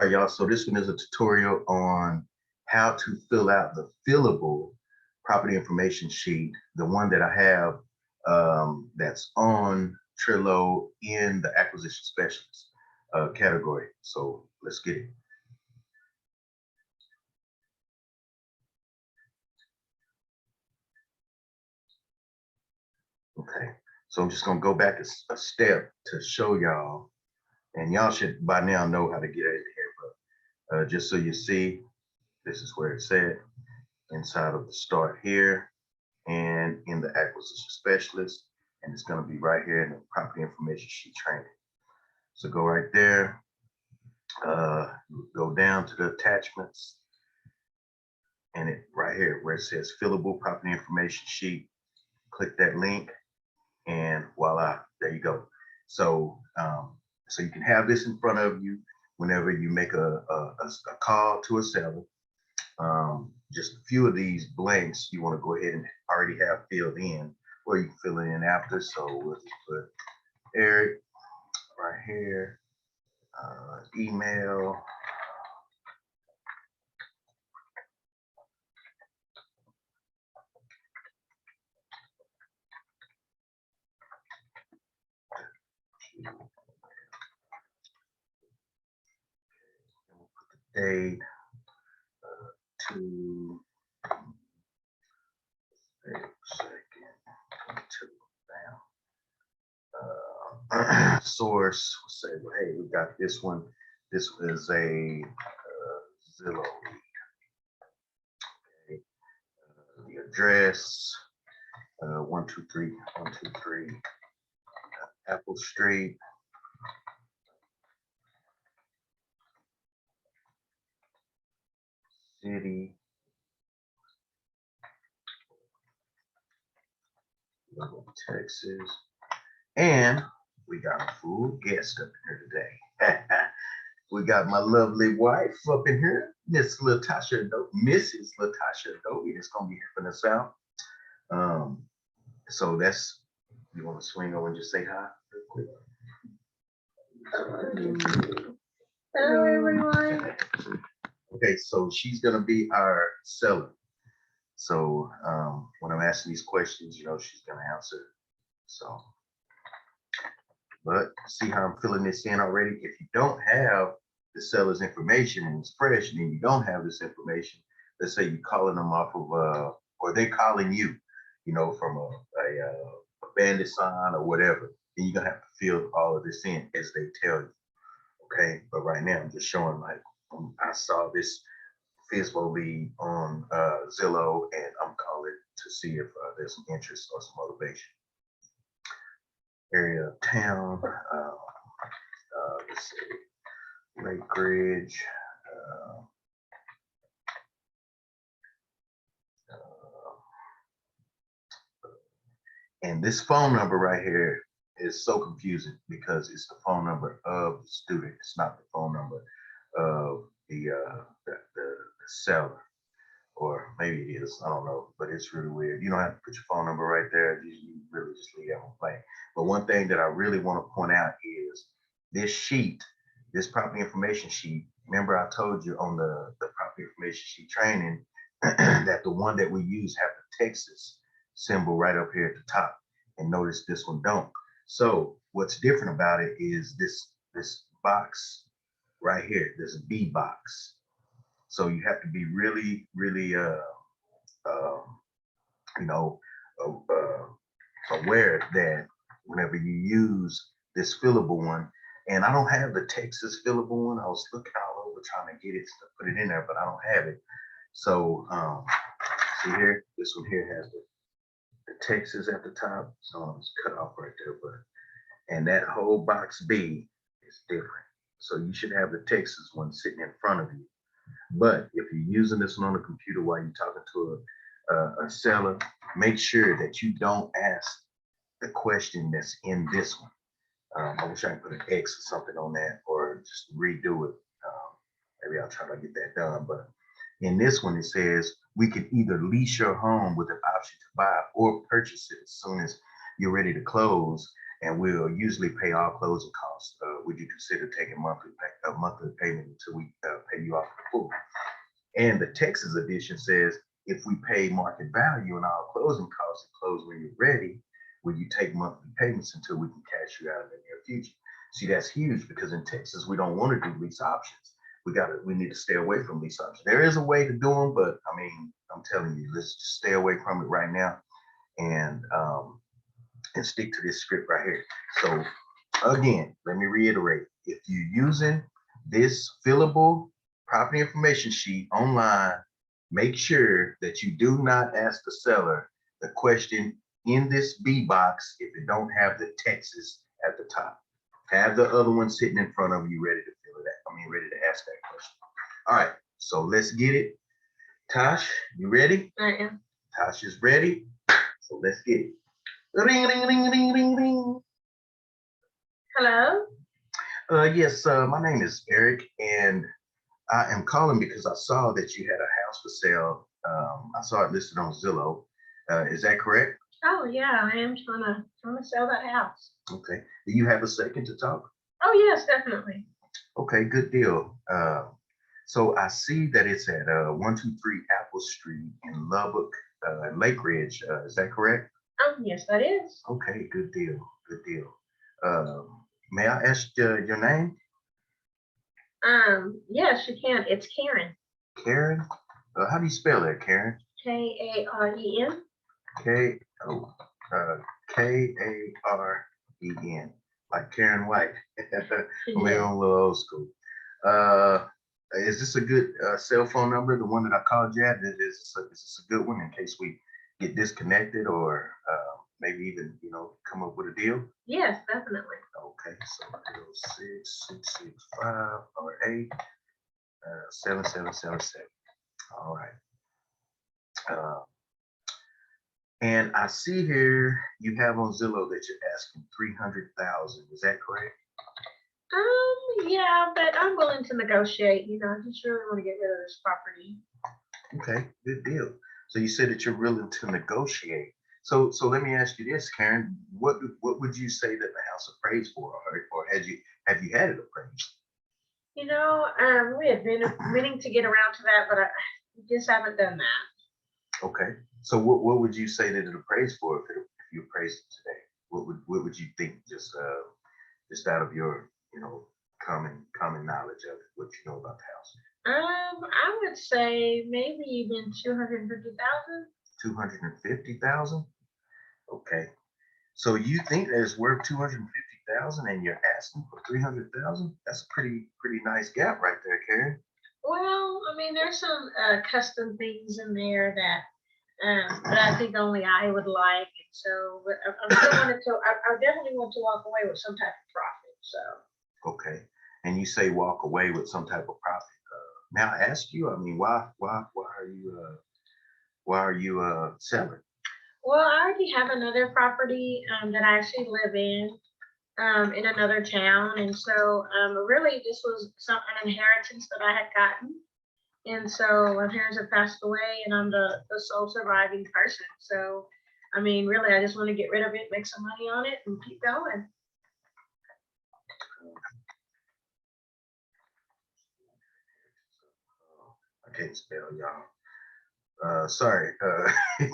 All right, y'all. So this one is a tutorial on how to fill out the fillable property information sheet, the one that I have that's on Trello in the acquisition specialist category. So let's get it. Okay. So I'm just gonna go back a step to show y'all, and y'all should by now know how to get out of here. But just so you see, this is where it's at inside of the start here and in the acquisition specialist, and it's going to be right here in the property information sheet training. So go right there, go down to the attachments, and it right here where it says fillable property information sheet, click that link, and voila, there you go. So so you can have this in front of you whenever you make a call to a seller. Just a few of these blanks you want to go ahead and already have filled in, or you can fill it in after. So we'll just put Eric right here, email, date, to second, 22, bam. Source, we'll say, well, hey, we got this one. This is a Zillow. Okay. The address, 123 Apple Street. City, Texas, and we got a full guest up here today. We got my lovely wife up in here, Miss Latasha, Mrs. Latasha Adobe. That's gonna be helping us out. So that's, you want to swing over and just say hi real quick. Hello, everyone. Okay, so she's gonna be our seller. So when I'm asking these questions, she's gonna answer. So, but see how I'm filling this in already? If you don't have the seller's information and it's fresh, and then you don't have this information, let's say you're calling them off of, or they're calling you, from a bandit sign or whatever, then you're gonna have to fill all of this in as they tell you. Okay, but right now I'm just showing like I saw this Fillable lead on Zillow, and I'm calling to see if there's some interest or some motivation. Area of town, let's see, Lake Ridge. And this phone number right here is so confusing because it's the phone number of the student. It's not the phone number of the seller, or maybe it is. I don't know, but it's really weird. You don't have to put your phone number right there. You really just leave that on blank. But one thing that I really want to point out is this sheet, this property information sheet. Remember, I told you on the property information sheet training that the one that we use have the Texas symbol right up here at the top, and notice this one don't. So what's different about it is this box right here, this B box. So you have to be really, really, you know, aware that whenever you use this fillable one, and I don't have the Texas fillable one. I was looking all over trying to get it to put it in there, but I don't have it. So see here, this one here has the Texas at the top, so it's cut off right there. But and that whole box B is different. So you should have the Texas one sitting in front of you. But if you're using this one on the computer while you're talking to a seller, make sure that you don't ask the question that's in this one. I wish I could put an X or something on that, or just redo it. Maybe I'll try to get that done. But in this one, it says we can either lease your home with an option to buy or purchase it as soon as you're ready to close, and we'll usually pay all closing costs would you consider taking a monthly payment until we pay you off in full? And the Texas edition says, if we pay market value and our closing costs and close when you're ready, will you take monthly payments until we can cash you out in the near future? See, that's huge because in Texas, we don't want to do lease options. We need to stay away from lease options. There is a way to do them, but I mean, I'm telling you, let's just stay away from it right now and stick to this script right here. So again, let me reiterate, if you're using this fillable property information sheet online, make sure that you do not ask the seller the question in this B box if it don't have the Texas at the top. Have the other one sitting in front of you ready to fill it out. Ready to ask that question. All right, so let's get it. Tosh, you ready? I am. Tosh is ready. So let's get it. Ring, ring, ring, ring, ring, ring. Hello? Yes, my name is Eric, and I am calling because I saw that you had a house for sale. I saw it listed on Zillow. Is that correct? Oh yeah, I am trying to sell that house. Okay. Do you have a second to talk? Oh yes, definitely. Okay, good deal. So I see that it's at 123 Apple Street in Lubbock, Lake Ridge. Is that correct? Oh yes, that is. Okay, good deal. Good deal. May I ask your name? Yes, you can. It's Karen. Karen? How do you spell that, Karen? Karen. K O Karen, like Karen White. We're on a little old school. Is this a good cell phone number? The one that I called you at? Is this a good one in case we get disconnected or maybe even come up with a deal? Yes, definitely. Okay, so 665 or 7777. All right. And I see here you have on Zillow that you're asking 300,000. Is that correct? Yeah, but I'm willing to negotiate. I just really want to get rid of this property. Okay, good deal. So you said that you're willing to negotiate. So let me ask you this, Karen. What would you say that the house appraised for, or have you had it appraised? We have been meaning to get around to that, but I just haven't done that. Okay. So what would you say that it appraised for if you appraised it today? What would you think just out of your common knowledge of what you know about the house? I would say maybe even 250,000. 250,000. Okay. So you think that it's worth 250,000 and you're asking for 300,000? That's a pretty nice gap right there, Karen. Well, there's some custom things in there that I think only I would like. And so, but I still wanted to. I definitely want to walk away with some type of profit. So. Okay. And you say walk away with some type of profit. Now I ask you. Why are you selling? Well, I already have another property that I actually live in another town, and so really this was an inheritance that I had gotten, and so my parents have passed away, and I'm the sole surviving person. So, really, I just want to get rid of it, make some money on it, and keep going. I can't spell, y'all. Sorry,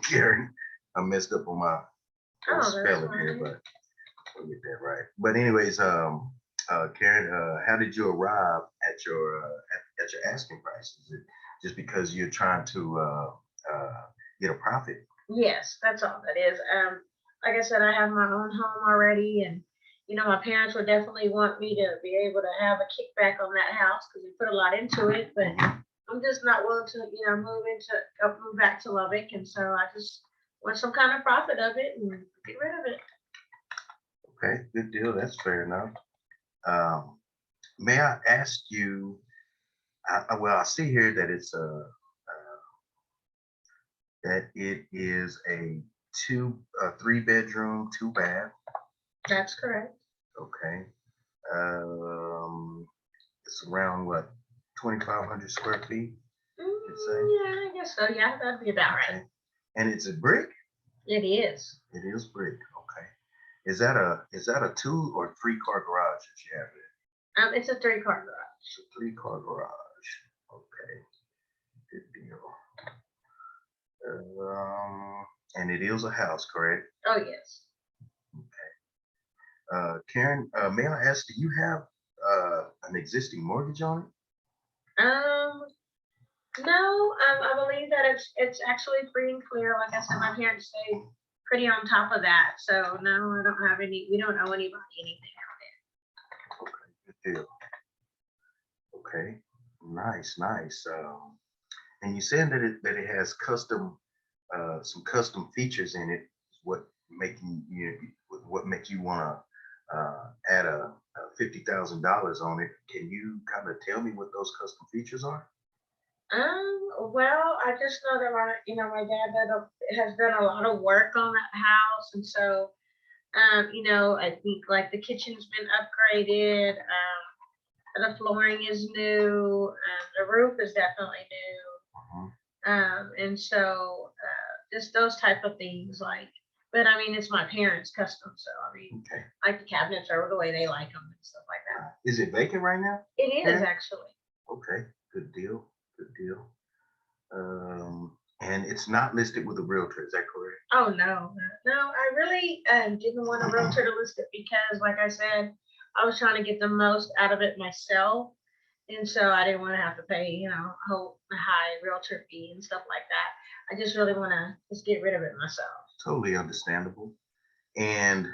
Karen. I messed up on my spelling here, but we'll get that right. But anyways, Karen, how did you arrive at your asking price? Is it just because you're trying to get a profit? Yes, that's all that is. Like I said, I have my own home already, and my parents would definitely want me to be able to have a kickback on that house because we put a lot into it. But I'm just not willing to, move back to Lubbock, and so I just want some kind of profit of it and get rid of it. Okay, good deal. That's fair enough. May I ask you? I see here that it is a 3 bedroom, 2 bath. That's correct. Okay. It's around what, 2,500 square feet? Yeah, I guess so. Yeah, that'd be about right. And it's a brick? It is. It is brick. Okay. Is that a 2 or 3 car garage that you have there? It's a 3-car garage. It's a 3-car garage. Okay, good deal. And it is a house, correct? Oh, yes. Karen, may I ask, do you have an existing mortgage on it? Um, no, I believe that it's actually free and clear. Like I said, my parents stay pretty on top of that. So no, I don't have any. We don't owe anybody anything. Okay, good deal. Okay, nice, nice. And you said that it has some custom features in it. What making you what make you want to add a $50,000 on it? Can you kind of tell me what those custom features are? Well, I just know that my dad has done a lot of work on that house, and so, I think like the kitchen's been upgraded, the flooring is new, the roof is definitely new, Mhm. and so, just those type of things, like. But I mean, it's my parents' custom, so I mean, Okay. like the cabinets are the way they like them and stuff like that. Is it vacant right now? It is Karen? actually. Okay, good deal. Good deal. And it's not listed with a realtor, is that correct? Oh no! I really didn't want a realtor to list it because, like I said, I was trying to get the most out of it myself, and so I didn't want to have to pay, a whole high realtor fee and stuff like that. I just really want to just get rid of it myself. Totally understandable. And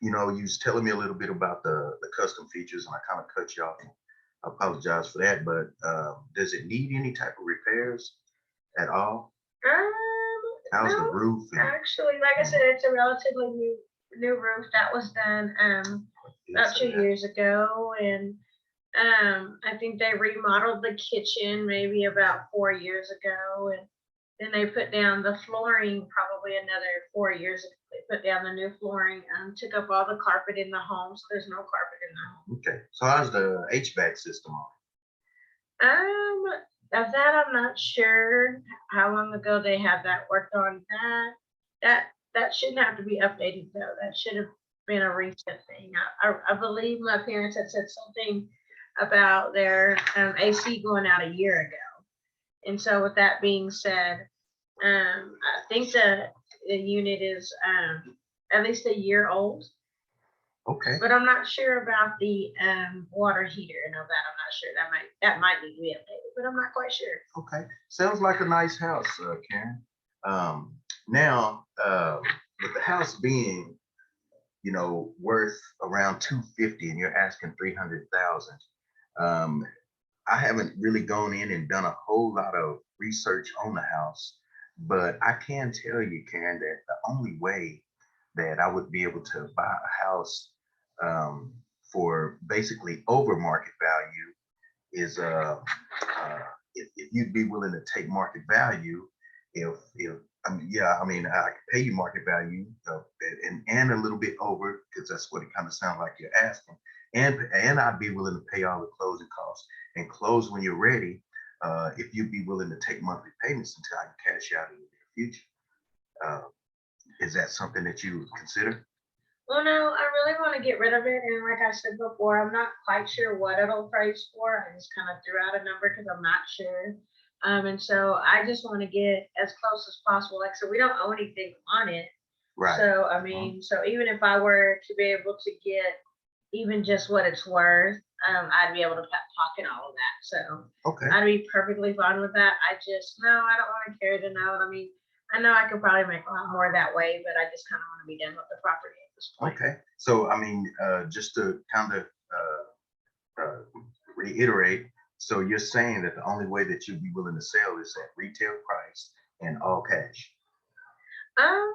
you was telling me a little bit about the custom features, and I kind of cut you off. I apologize for that, but does it need any type of repairs at all? How's the No, roof actually, like I said, it's a relatively new roof that was done about 2 years ago, and I think they remodeled the kitchen maybe about 4 years ago, and then they put down the flooring probably another 4 years ago. They put down the new flooring, took up all the carpet in the home, so there's no carpet in the home. Okay, so how's the HVAC system on Um, of that I'm not sure how long ago they had that worked on. That shouldn't have to be updated though. That should have been a recent thing. I believe my parents had said something about their AC going out a year ago. And so with that being said, I think the unit is at least a year old, it? Okay. but I'm not sure about the water heater and all that. I'm not sure. That might need to be updated, but I'm not quite sure. Okay, sounds like a nice house, Karen. Now, with the house being, worth around 250, and you're asking 300,000, um, I haven't really gone in and done a whole lot of research on the house, but I can tell you, Karen, that the only way that I would be able to buy a house um, for basically over market value is if you'd be willing to take market value, if I mean, yeah, I mean, I can pay you market value, and a little bit over, because that's what it kind of sounds like you're asking, and I'd be willing to pay all the closing costs and close when you're ready. If you'd be willing to take monthly payments until I can cash out in the near future, uh, is that something that you would consider? Well, no, I really want to get rid of it, and like I said before, I'm not quite sure what it'll price for. I just kind of threw out a number because I'm not sure. And so I just want to get as close as possible. Like, so we don't owe anything on it. Right. So, I Mhm. mean, so even if I were to be able to get even just what it's worth, I'd be able to pocket all of that. So Okay. I'd be perfectly fine with that. No, I don't want to carry the note. I mean, I know I could probably make a lot more that way, but I just kind of want to be done with the property at this point. Okay. So, I mean, just to kind of reiterate, so you're saying that the only way that you'd be willing to sell is at retail price and all cash. Um,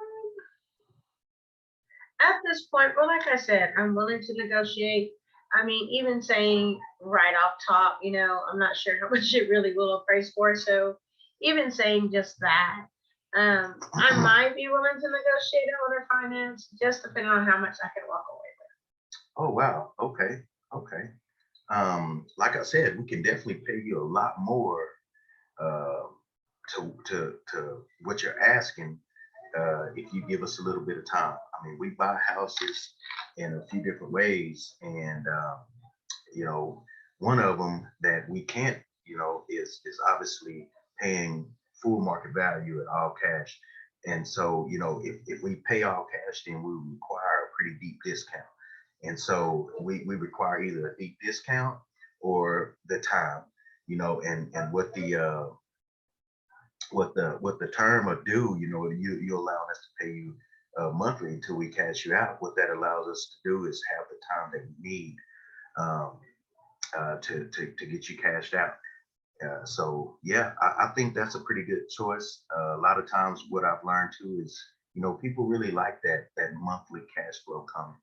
at this point, well, like I said, I'm willing to negotiate. I mean, even saying right off top, I'm not sure how much it really will appraise for. So even saying just that, I might be willing to negotiate on their finance, just depending on how much I can walk away Oh wow. Okay. Okay. Like I said, we can definitely pay you a lot more uh, to what you're asking if you give us a little bit of time. I mean, we buy houses in a few different ways, and you know, one of them that we can't, is obviously paying full market value at all cash. And so, if we pay all cash, then we require a pretty deep discount. And so we require either a deep discount or the time, and what the term will do, you allowing us to pay you monthly until we cash you out. What that allows us to do is have the time that we need um, to get you cashed out. So yeah, I think that's a pretty good choice. A lot of times, what I've learned too is, people really like that monthly cash flow coming.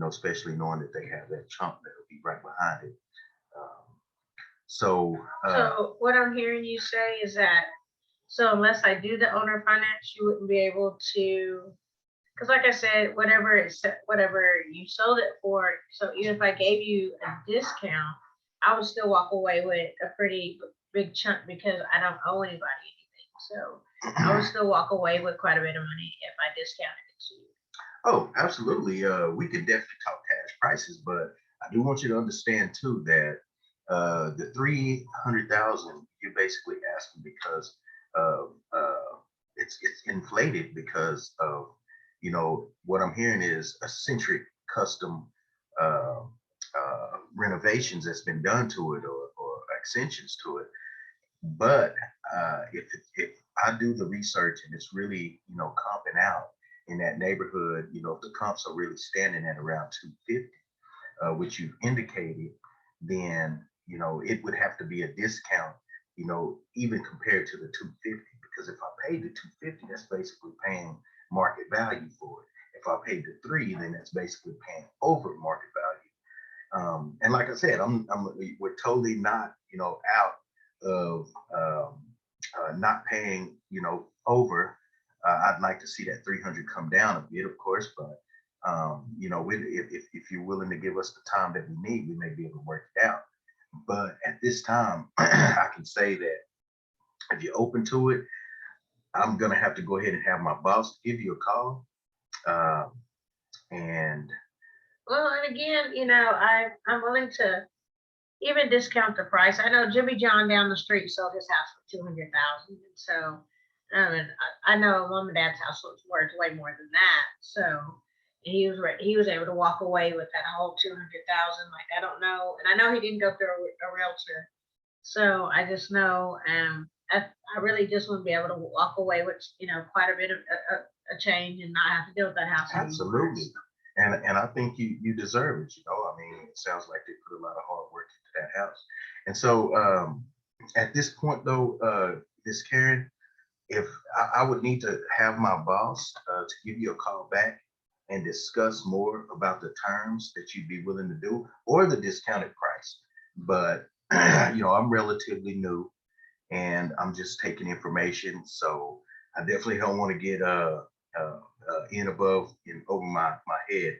Especially knowing that they have that chunk that'll be right behind it. Um, so So what I'm hearing you say is that, so unless I do the owner finance, you wouldn't be able to, because like I said, whatever you sold it for, so even if I gave you a discount, I would still walk away with a pretty big chunk because I don't owe anybody anything. So I would still walk away with quite a bit of money if I discounted it to you. oh, absolutely. We could definitely talk cash prices, but I do want you to understand too that the 300,000 you're basically asking because it's inflated because of what I'm hearing is eccentric custom renovations that's been done to it or extensions to it. But if I do the research and it's really comping out in that neighborhood, if the comps are really standing at around 250, which you've indicated, then it would have to be a discount, even compared to the 250. Because if I paid the 250, that's basically paying market value for it. If I paid the three, then that's basically paying over market value. And like I said, we're totally not, out of not paying, over. I'd like to see that 300 come down a bit, of course, but if you're willing to give us the time that we need, we may be able to work it out. But at this time, I can say that if you're open to it, I'm gonna have to go ahead and have my boss give you a call. Uh, and Well, and again, I'm willing to even discount the price. I know Jimmy John down the street sold his house for 200,000, and so and I know mom and dad's house was worth way more than that. So he was able to walk away with that whole 200,000. Like I don't know, and I know he didn't go through a realtor. So I just know, I really just want to be able to walk away with quite a bit of a change and not have to deal with that house anymore. absolutely, and I think you deserve it. I mean, it sounds like they put a lot of hard work into that house. And so at this point, though, Miss Karen, if I would need to have my boss to give you a call back and discuss more about the terms that you'd be willing to do or the discounted price. But I'm relatively new and I'm just taking information, so I definitely don't want to get in above in over my head.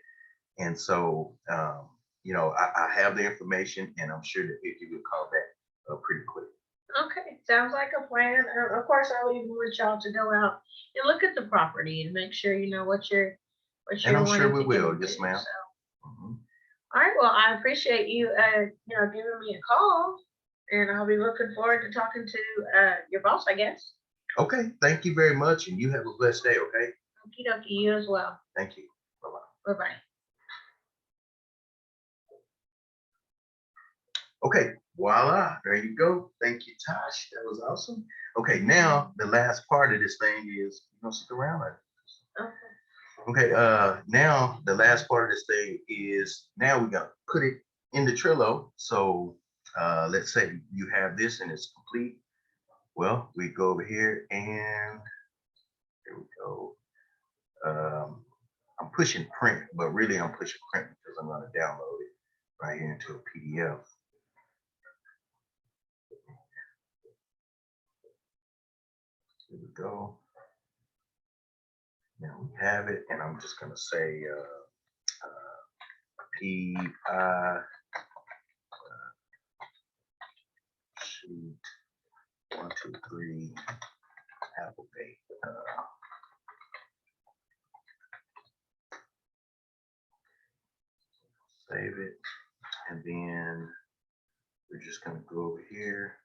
And so I have the information, and I'm sure that they give you a call back pretty quick. Okay, sounds like a plan. Of course, I would even want y'all to go out and look at the property and make sure you know what And you're I'm sure wanting we to get will, into. yes, ma'am. So, Mhm. all right. Well, I appreciate you, giving me a call, and I'll be looking forward to talking to your boss, I guess. Okay, thank you very much, and you have a blessed day. Okay, Okie dokie, you as well. thank you. Bye bye. Bye bye. Okay, voila, there you go. Thank you, Tosh. That was awesome. Okay, now the last part of this thing is you don't stick around. Okay. Okay, now the last part of this thing is now we gotta put it in the Trello. So let's say you have this and it's complete. Well, we go over here and here we go. Um, I'm pushing print, but really I'm pushing print because I'm gonna download it right here into a PDF. Here we go. Now we have it, and I'm just gonna say PI sheet 123 Applegate. Save it, and then we're just gonna go over here,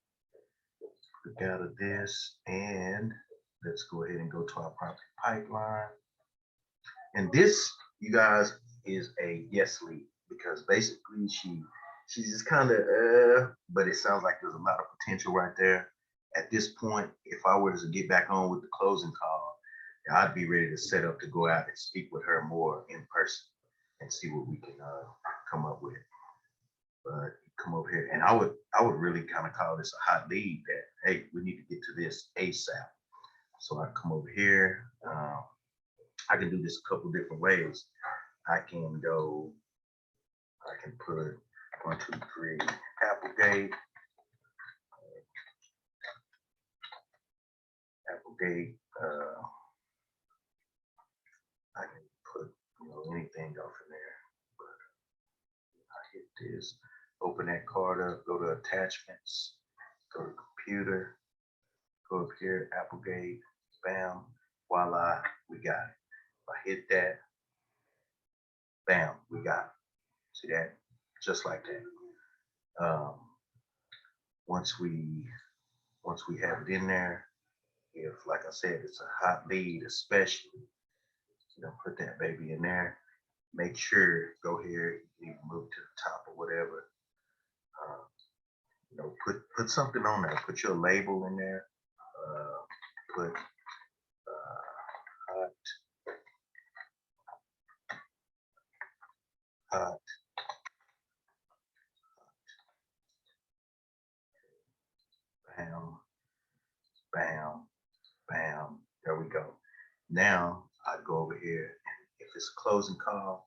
click out of this, and let's go ahead and go to our property pipeline. And this, you guys, is a yes lead because basically she's just kind of but it sounds like there's a lot of potential right there. At this point, if I were to get back on with the closing call, I'd be ready to set up to go out and speak with her more in person and see what we can come up with. But come over here, and I would really kind of call this a hot lead that hey, we need to get to this ASAP. So I come over here. I can do this a couple different ways. I can put 1, 2, 3 Applegate. Applegate. I can put anything off in there. But I hit this, open that card up, go to attachments, go to computer, go up here, Applegate, bam, voila, we got it. If I hit that, bam, we got it. See that? Just like that. Once we have it in there, if like I said, it's a hot lead, especially, put that baby in there. Make sure, go here, you can move to the top or whatever. Put something on there. Put your label in there. Put hot, bam, bam, bam. There we go. Now I go over here, and if it's a closing call,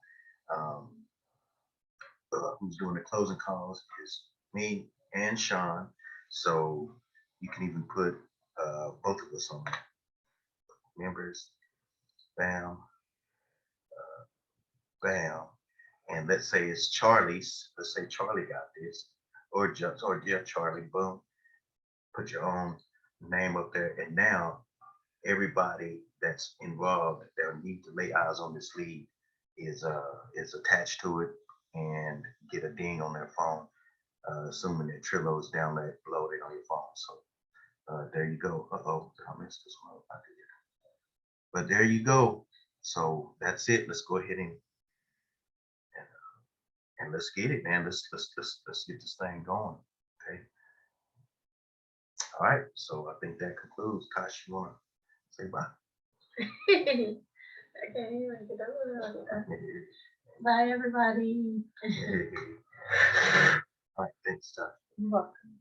who's doing the closing calls is me and Sean. So you can even put both of us on there. Members, bam, bam. And let's say it's Charlie's. Let's say Charlie got this, or yeah, Charlie. Boom. Put your own name up there, and now everybody that's involved that need to lay eyes on this lead is attached to it and get a ding on their phone, assuming that Trillo is downloaded on your phone. So there you go. Uh-oh, I missed this one. I did. But there you go. So that's it. Let's go ahead and let's get it, man. Let's get this thing going. Okay. All right. So I think that concludes. Tosh, you wanna say bye? Okay, bye everybody. All right, thanks, Tosh. You're welcome.